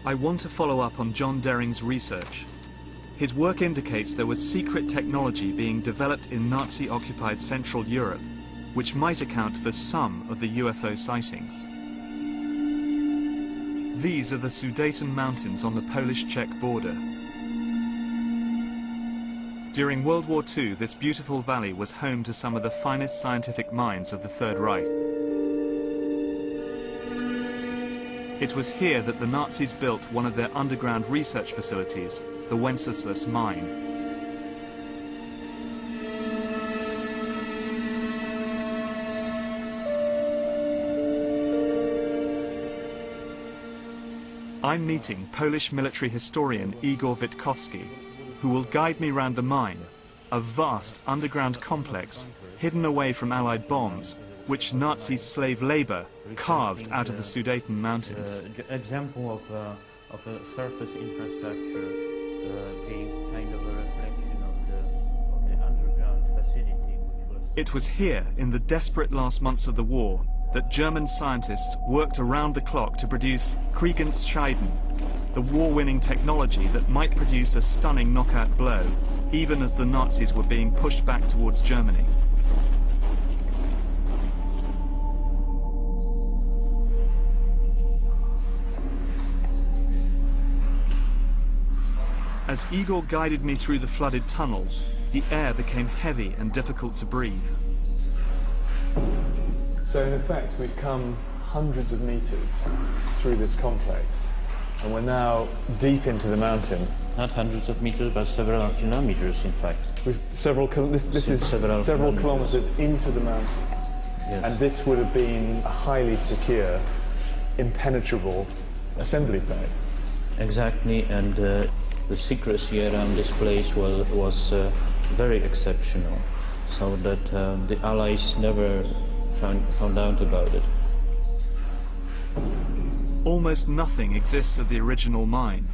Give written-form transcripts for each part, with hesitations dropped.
I want to follow up on John Dering's research. His work indicates there was secret technology being developed in Nazi-occupied Central Europe, which might account for some of the UFO sightings. These are the Sudeten Mountains on the Polish-Czech border. During World War II, this beautiful valley was home to some of the finest scientific minds of the Third Reich. It was here that the Nazis built one of their underground research facilities, the Wenceslas mine. I'm meeting Polish military historian Igor Witkowski, who will guide me round the mine, a vast underground complex hidden away from Allied bombs, which Nazi slave labor carved out of the Sudeten Mountains. Example of a surface infrastructure being kind of a reflection of the underground facility, which was... It was here, in the desperate last months of the war, that German scientists worked around the clock to produce Kriegensscheiden, the war-winning technology that might produce a stunning knockout blow, even as the Nazis were being pushed back towards Germany. As Igor guided me through the flooded tunnels, the air became heavy and difficult to breathe. So in effect, we've come hundreds of meters through this complex, and we're now deep into the mountain. Not hundreds of meters, but several kilometers, in fact. This is several kilometers into the mountain. Yes. And this would have been a highly secure, impenetrable assembly site. Exactly, and the secrecy around this place was very exceptional, so that the Allies never found out about it. Almost nothing exists of the original mine.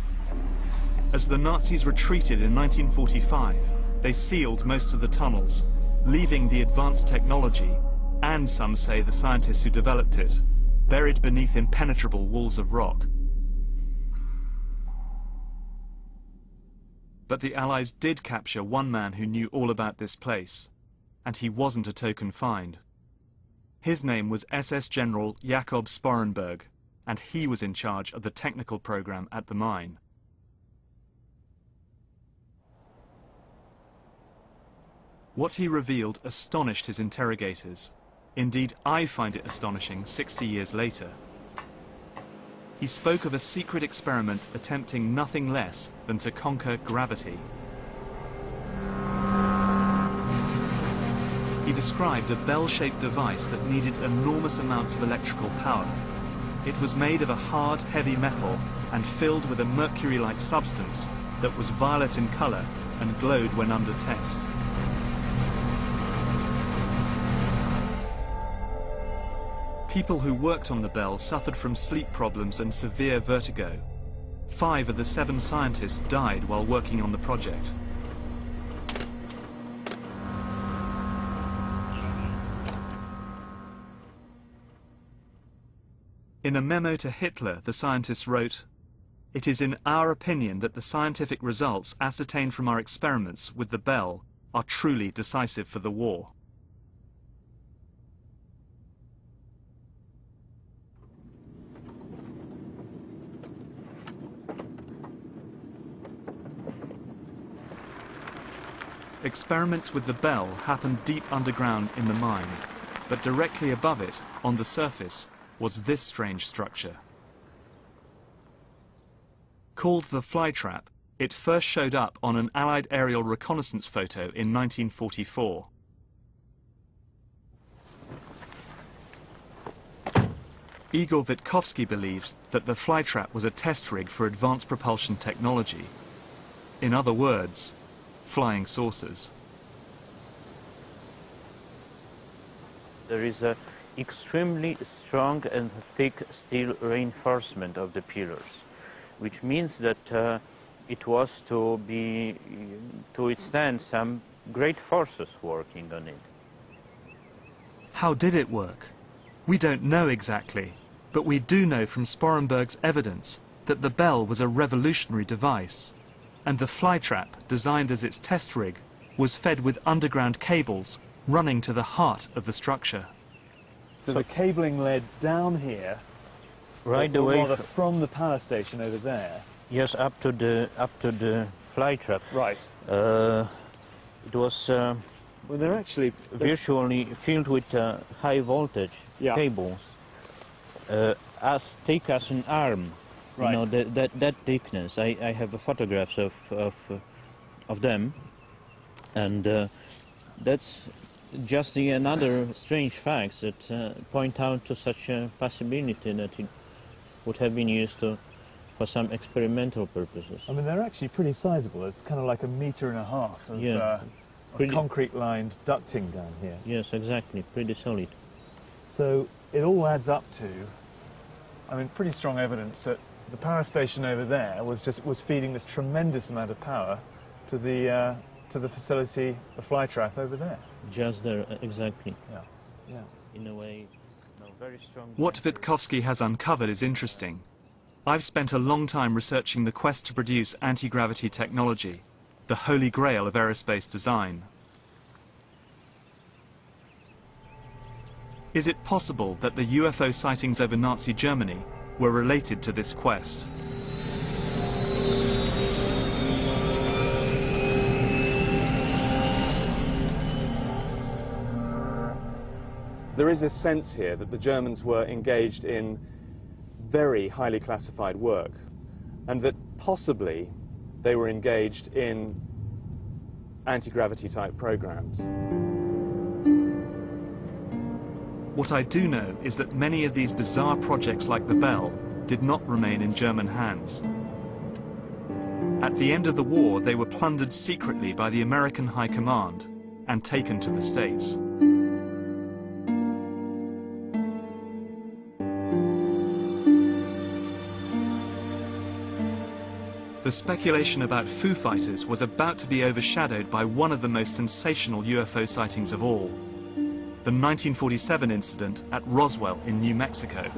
As the Nazis retreated in 1945, they sealed most of the tunnels, leaving the advanced technology, and some say the scientists who developed it, buried beneath impenetrable walls of rock. But the Allies did capture one man who knew all about this place, and he wasn't a token find. His name was SS General Jakob Sporenberg, and he was in charge of the technical program at the mine. What he revealed astonished his interrogators. Indeed, I find it astonishing 60 years later. He spoke of a secret experiment attempting nothing less than to conquer gravity. He described a bell-shaped device that needed enormous amounts of electrical power. It was made of a hard, heavy metal and filled with a mercury-like substance that was violet in color and glowed when under test. People who worked on the bell suffered from sleep problems and severe vertigo. 5 of the 7 scientists died while working on the project. In a memo to Hitler, the scientists wrote, "It is in our opinion that the scientific results ascertained from our experiments with the bell are truly decisive for the war." Experiments with the bell happened deep underground in the mine, but directly above it, on the surface, was this strange structure. Called the flytrap, it first showed up on an Allied aerial reconnaissance photo in 1944. Igor Witkowski believes that the flytrap was a test rig for advanced propulsion technology. In other words, flying saucers. There is an extremely strong and thick steel reinforcement of the pillars, which means that it was to withstand some great forces working on it. How did it work? We don't know exactly, but we do know from Sporenberg's evidence that the Bell was a revolutionary device, and the flytrap, designed as its test rig, was fed with underground cables running to the heart of the structure. So the cabling led down here, Right or away rather from the power station over there. yes, up to the flytrap. Right. It was Well, they're actually virtually filled with high voltage Yeah. cables, as thick as an arm. Right. You know, that thickness. I have photographs of them, and that's just another strange fact that point out to such a possibility that it would have been used for some experimental purposes. I mean, they're actually pretty sizable. It's kind of like 1.5 meters of, Yeah. of concrete-lined ducting down here. Yes, exactly. Pretty solid. So it all adds up to, I mean, pretty strong evidence that the power station over there was feeding this tremendous amount of power to the facility, the flytrap over there. Just there, exactly. Yeah, yeah. In a way, no, very strong. What Witkowski has uncovered is interesting. I've spent a long time researching the quest to produce anti-gravity technology, the holy grail of aerospace design. Is it possible that the UFO sightings over Nazi Germany were related to this quest? There is a sense here that the Germans were engaged in very highly classified work, and that possibly they were engaged in anti-gravity type programs. What I do know is that many of these bizarre projects like the Bell did not remain in German hands. At the end of the war, they were plundered secretly by the American High Command and taken to the States. The speculation about Foo Fighters was about to be overshadowed by one of the most sensational UFO sightings of all, the 1947 incident at Roswell in New Mexico.